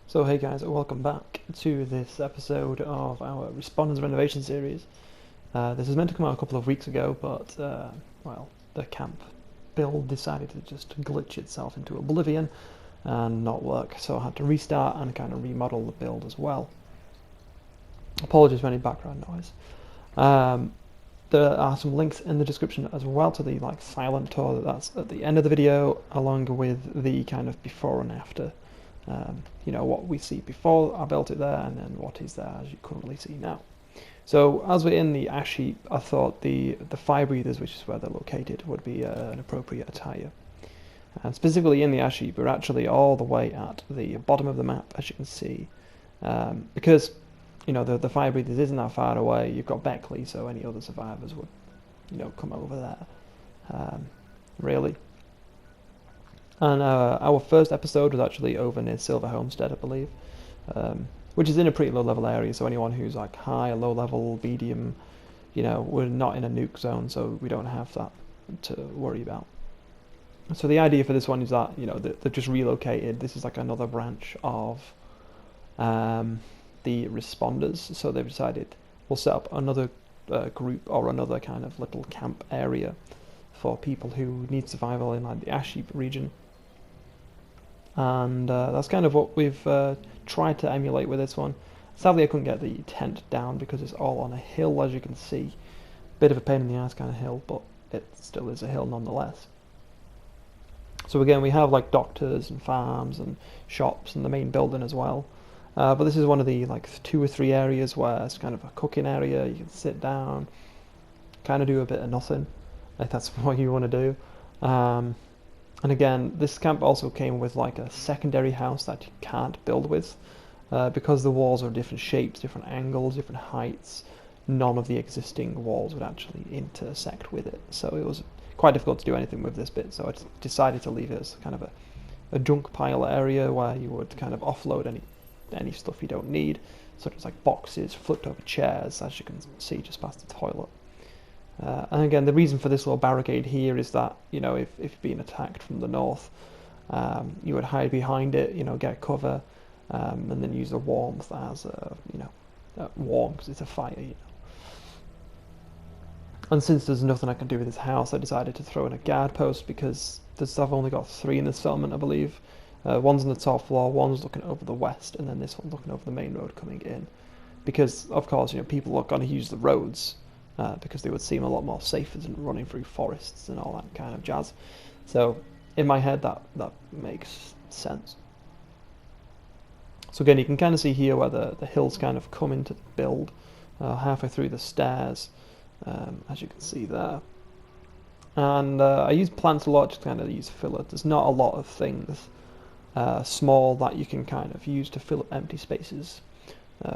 So hey guys, welcome back to this episode of our Responders Renovation series. This was meant to come out a couple of weeks ago, but well, the camp build decided to just glitch itself into oblivion and not work, so I had to restart and kind of remodel the build as well. Apologies for any background noise. There are some links in the description as well to the silent tour that's at the end of the video, along with the kind of before and after. What we see before I built it there, and then what is there as you currently see now. So as we're in the Ash Heap, I thought the Firebreathers, which is where they're located, would be an appropriate attire. And specifically in the Ash Heap, we're actually all the way at the bottom of the map, as you can see, because the Firebreathers isn't that far away. You've got Beckley, so any other survivors would come over there, really. And our first episode was actually over near Silver Homestead, I believe, which is in a pretty low level area, so anyone who's like high, low level, medium, we're not in a nuke zone, so we don't have that to worry about. So the idea for this one is that, they've just relocated. This is like another branch of the Responders, so they've decided we'll set up another group or another kind of little camp area for people who need survival in like the Ash Heap region. And that's kind of what we've tried to emulate with this one. Sadly, I couldn't get the tent down because it's all on a hill, as you can see. Bit of a pain in the ass kind of hill, but it still is a hill nonetheless. So again, we have like doctors and farms and shops and the main building as well. But this is one of the 2 or 3 areas where it's kind of a cooking area. You can sit down, kind of do a bit of nothing, if that's what you want to do. And again, this camp also came with like a secondary house that you can't build with, because the walls are different shapes, different angles, different heights. None of the existing walls would actually intersect with it, so it was quite difficult to do anything with this bit. So I decided to leave it as kind of a junk pile area where you would kind of offload any stuff you don't need, such as like boxes, flipped over chairs, as you can see just past the toilet. And again, the reason for this little barricade here is that, if you're being attacked from the north, you would hide behind it, get cover, and then use the warmth as warm, because it's a fire, And since there's nothing I can do with this house, I decided to throw in a guard post, because I've only got 3 in the settlement, I believe. One's on the top floor, one's looking over the west, and then this one's looking over the main road coming in. Because, of course, people are going to use the roads, because they would seem a lot more safer than running through forests and all that kind of jazz. So in my head, that makes sense. So again, you can kind of see here where the hills kind of come into the build, halfway through the stairs, as you can see there. And I use plants a lot to kind of use filler. There's not a lot of things small that you can kind of use to fill up empty spaces,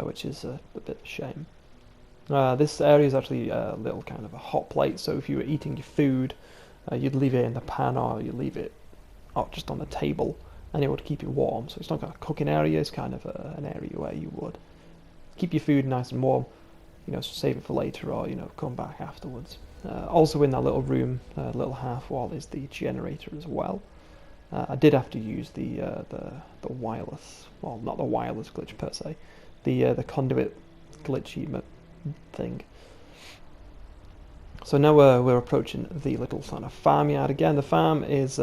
which is a bit of a shame. This area is actually a little kind of a hot plate, so if you were eating your food, you'd leave it in the pan, or you leave it just on the table, and it would keep it warm. So it's not kind of a cooking area, it's kind of an area where you would keep your food nice and warm, save it for later, or come back afterwards. Also in that little room, little half wall, is the generator as well. I did have to use the wireless, well, not the wireless glitch per se, the conduit glitchy thing. So now we're approaching the little kind of farmyard. Again, the farm is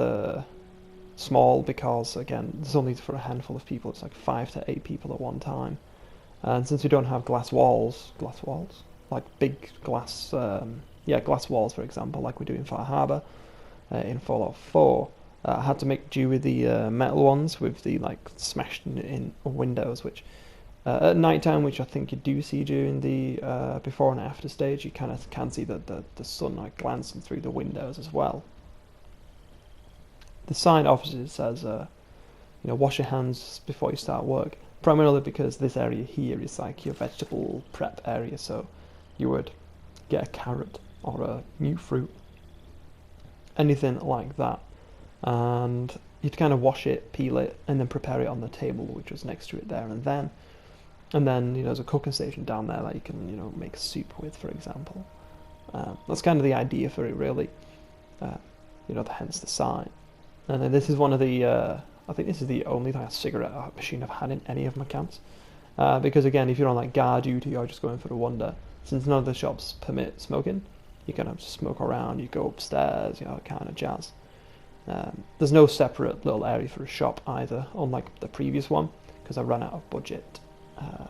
small because, again, there's only for a handful of people. It's like 5 to 8 people at one time. And since we don't have glass walls, like big glass, glass walls, for example, like we do in Far Harbor, in Fallout 4, I had to make do with the metal ones with the smashed in windows, which at night time, which I think you do see during the before and after stage, you kind of can see that the sun glancing through the windows as well. The sign opposite says, wash your hands before you start work, primarily because this area here is like your vegetable prep area, so you would get a carrot or a new fruit, anything like that, and you'd kind of wash it, peel it, and then prepare it on the table, which was next to it there and then. And then, there's a cooking station down there that you can, make soup with, for example. That's kind of the idea for it, really. Hence the sign. And then this is one of the I think this is the only like cigarette machine I've had in any of my camps. Because again, if you're on like guard duty or just going for a wander, since none of the shops permit smoking, you kind of just smoke around, you go upstairs, you know, kind of jazz. There's no separate little area for a shop either, unlike the previous one, because I ran out of budget.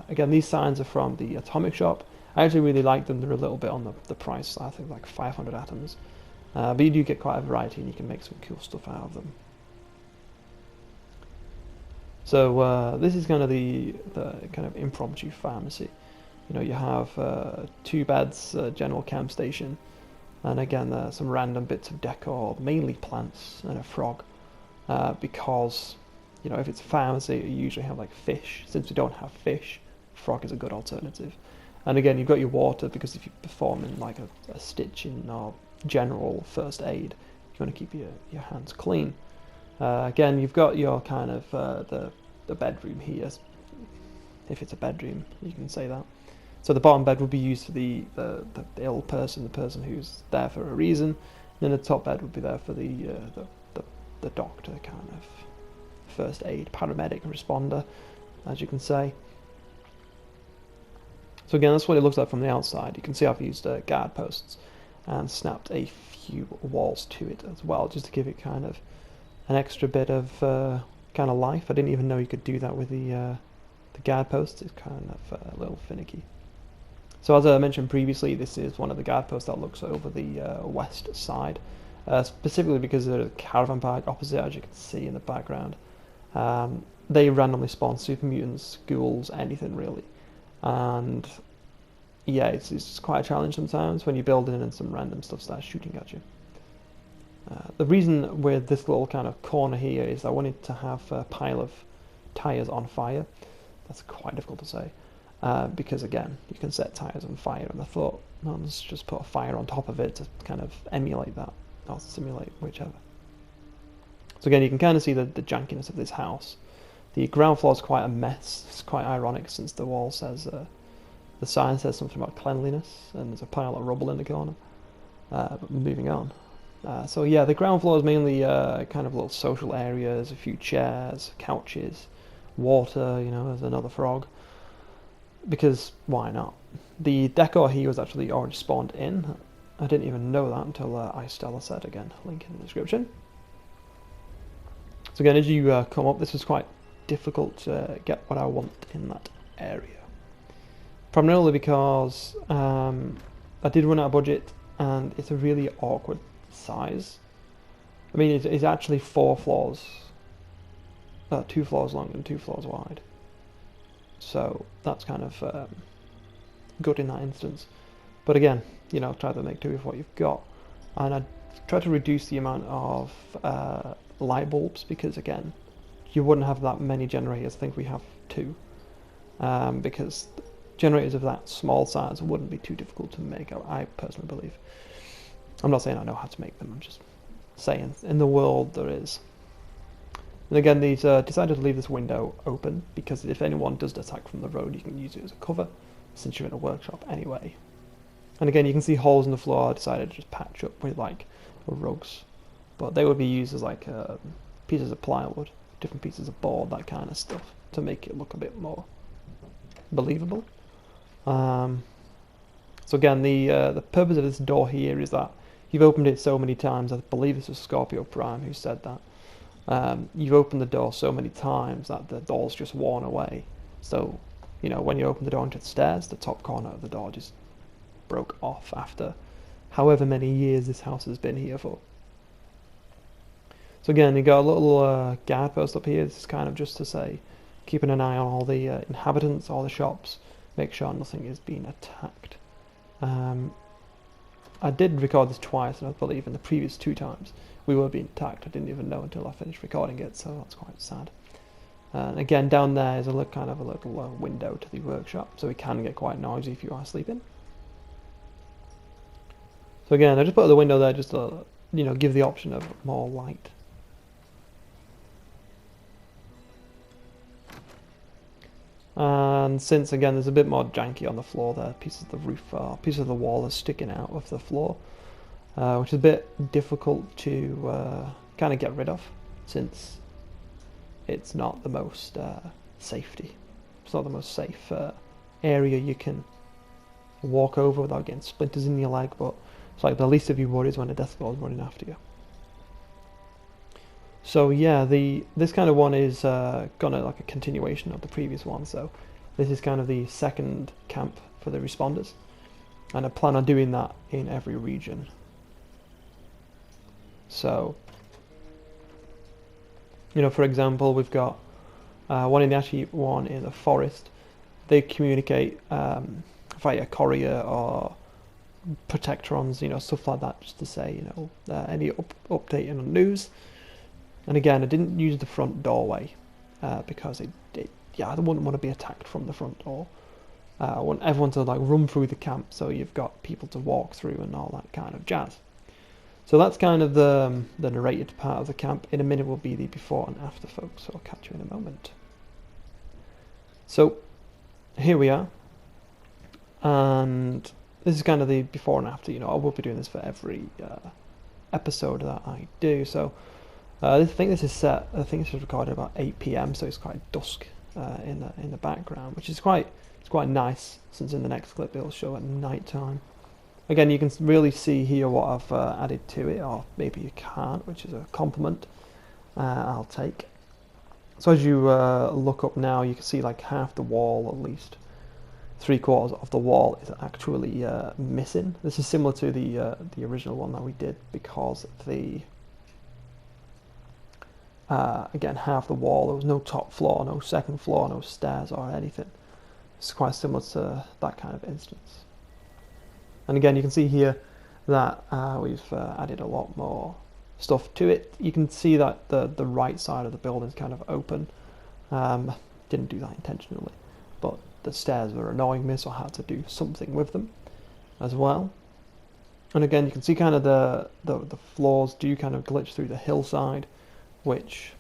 Again, these signs are from the Atomic shop. I actually really like them. They're a little bit on the price, I think like 500 atoms. But you do get quite a variety and you can make some cool stuff out of them. So this is kind of the kind of impromptu pharmacy. You know, you have 2 beds, general camp station, and again some random bits of decor, mainly plants and a frog, because you know if it's a pharmacy you usually have like fish. Since we don't have fish, frog is a good alternative. And again, you've got your water because if you're performing like a stitching or general first aid, you want to keep your hands clean. Again, you've got your kind of the bedroom here, if it's a bedroom, you can say that. So the bottom bed would be used for the ill person, the person who's there for a reason. And then the top bed would be there for the doctor, kind of first aid, paramedic, responder, as you can say. So again, that's what it looks like from the outside. You can see I've used guard posts and snapped a few walls to it as well, just to give it kind of an extra bit of kind of life. I didn't even know you could do that with the guard posts. It's kind of a little finicky. So as I mentioned previously, this is one of the guard posts that looks over the west side, specifically because there's a caravan park opposite, as you can see in the background. They randomly spawn super mutants, ghouls, anything really. And yeah, it's quite a challenge sometimes when you build in and some random stuff starts shooting at you. The reason with this little kind of corner here is I wanted to have a pile of tyres on fire. That's quite difficult to say, because again, you can set tyres on fire, and I thought, well, let's just put a fire on top of it to kind of emulate that, or simulate, whichever. So again, you can kind of see the jankiness of this house. The ground floor is quite a mess. It's quite ironic since the wall says, the sign says something about cleanliness, and there's a pile of rubble in the corner. But moving on. So yeah, the ground floor is mainly kind of little social areas, a few chairs, couches, water, you know, there's another frog. Because why not? The decor here was actually already spawned in. I didn't even know that until iStella said again. Link in the description. So again, as you come up, this is quite difficult to get what I want in that area. Primarily because I did run out of budget and it's a really awkward size. I mean, it's actually 4 floors, 2 floors long and 2 floors wide. So that's kind of good in that instance. But again, you know, try to make do with what you've got. And I try to reduce the amount of light bulbs because again, you wouldn't have that many generators. I think we have 2, because generators of that small size wouldn't be too difficult to make, I personally believe. I'm not saying I know how to make them, I'm just saying in the world there is. And again, these decided to leave this window open because if anyone does attack from the road, you can use it as a cover since you're in a workshop anyway. And again, you can see holes in the floor. I decided to just patch up with like rugs, but they would be used as like pieces of plywood, different pieces of board, that kind of stuff, to make it look a bit more believable. So again, the purpose of this door here is that you've opened it so many times. I believe this was Scorpio Prime who said that. You've opened the door so many times that the door's just worn away. So, you know, when you open the door into the stairs, the top corner of the door just broke off after however many years this house has been here for. So again, you got a little guard post up here. This is kind of just to say, keeping an eye on all the inhabitants, all the shops, make sure nothing is being attacked. I did record this twice, and I believe in the previous 2 times we were being attacked. I didn't even know until I finished recording it, so that's quite sad. And again, down there is a kind of a little window to the workshop, so it can get quite noisy if you are sleeping. So again, I just put the window there just to, you know, give the option of more light. And since again there's a bit more janky on the floor there, pieces of the roof or pieces of the wall are sticking out of the floor, which is a bit difficult to kind of get rid of, since it's not the most safety. It's not the most safe area you can walk over without getting splinters in your leg, but it's like the least of your worries when a death ball is running after you. So yeah, this kind of one is gonna like a continuation of the previous one. So this is kind of the second camp for the responders, and I plan on doing that in every region. So, you know, for example, we've got one in the Ash Heap, one in the forest. They communicate via courier or protectrons, you know, stuff like that, just to say, you know, any update on the news. And again, I didn't use the front doorway because I wouldn't want to be attacked from the front door. I want everyone to like run through the camp, so you've got people to walk through and all that kind of jazz. So that's kind of the narrated part of the camp. In a minute will be the before and after, folks, so I'll catch you in a moment. So here we are, and this is kind of the before and after. You know, I will be doing this for every episode that I do. So I think this is set. I think this was recorded about 8 p.m. So it's quite dusk in the background, which is quite nice. Since in the next clip it'll show at night time. Again, you can really see here what I've added to it, or maybe you can't, which is a compliment I'll take. So as you look up now, you can see like half the wall, at least 3/4 of the wall, is actually missing. This is similar to the original one that we did, because again, half the wall, there was no top floor, no second floor, no stairs or anything. It's quite similar to that kind of instance. And again, you can see here that we've added a lot more stuff to it. You can see that the right side of the building is kind of open. Didn't do that intentionally, but the stairs were annoying me, so I had to do something with them as well. And again, you can see kind of the floors do kind of glitch through the hillside, which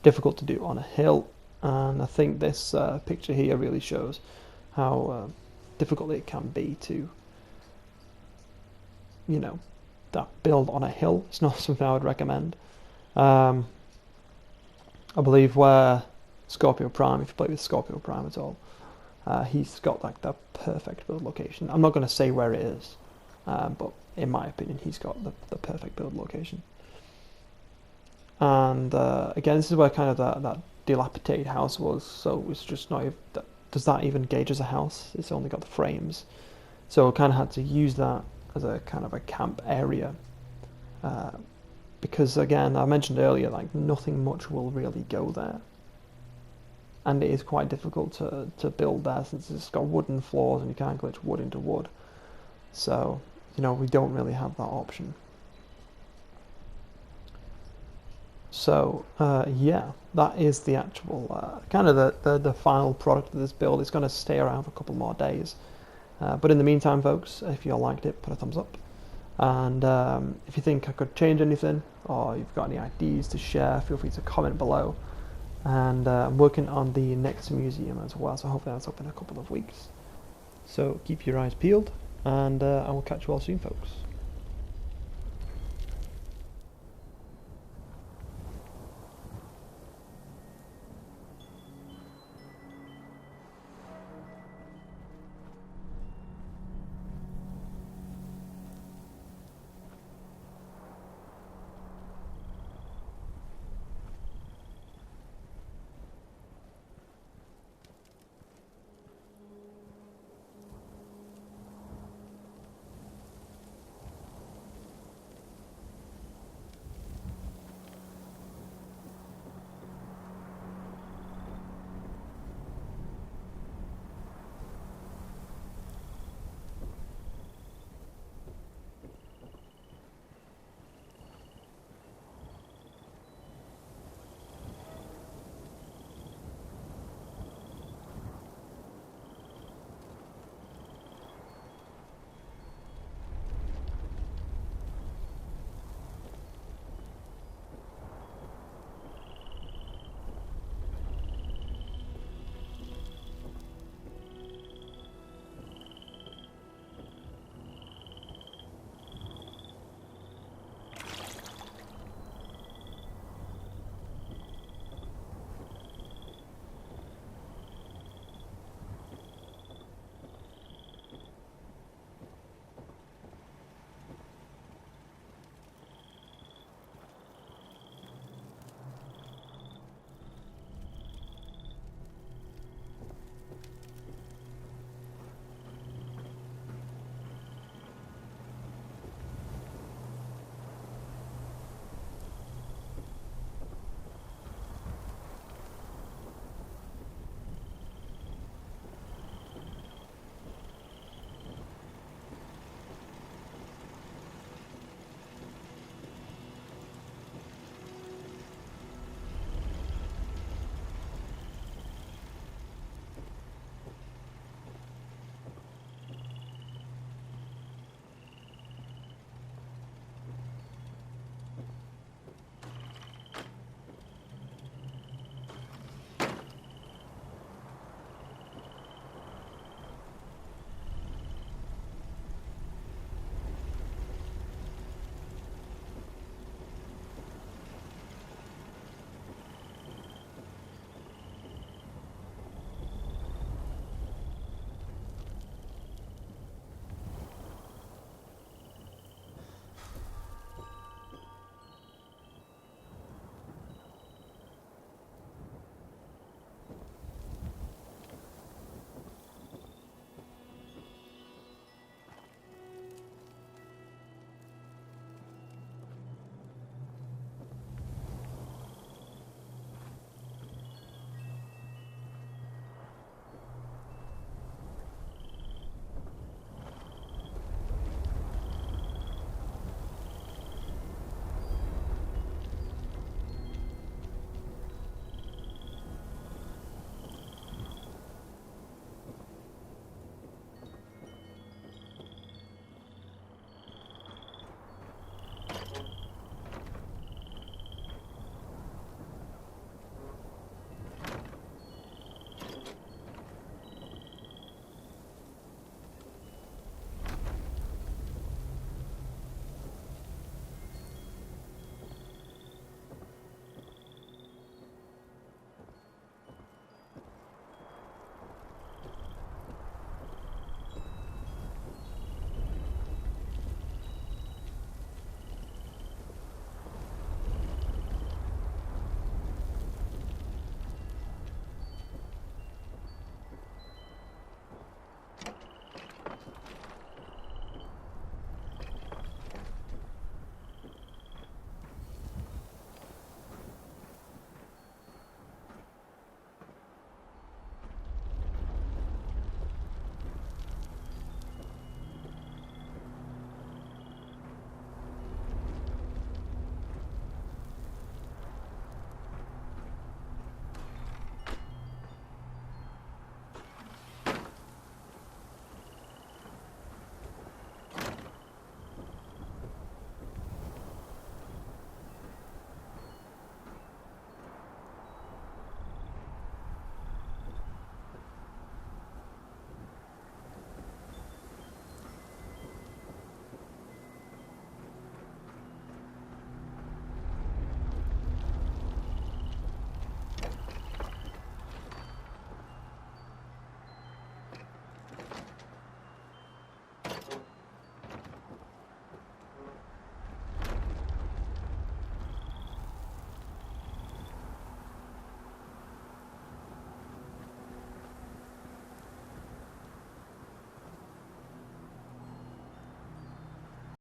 difficult to do on a hill. And I think this picture here really shows how difficult it can be to, you know, that build on a hill. It's not something I would recommend. I believe where Scorpio Prime, if you play with Scorpio Prime at all, he's got like the perfect build location. I'm not going to say where it is, but in my opinion, he's got the perfect build location. And again, this is where kind of that dilapidated house was. So it's just not even, does that even gauge as a house? It's only got the frames. So I kind of had to use that as a kind of a camp area, because again, I mentioned earlier, like nothing much will really go there, and it is quite difficult to build there since it's got wooden floors and you can't glitch wood into wood. So, you know, we don't really have that option. So yeah, that is the actual kind of the final product of this build. It's going to stay around for a couple more days. But in the meantime, folks, if you liked it, put a thumbs up. And if you think I could change anything, or you've got any ideas to share, feel free to comment below. And I'm working on the next museum as well, so hopefully that's up in a couple of weeks. So keep your eyes peeled, and I will catch you all soon, folks.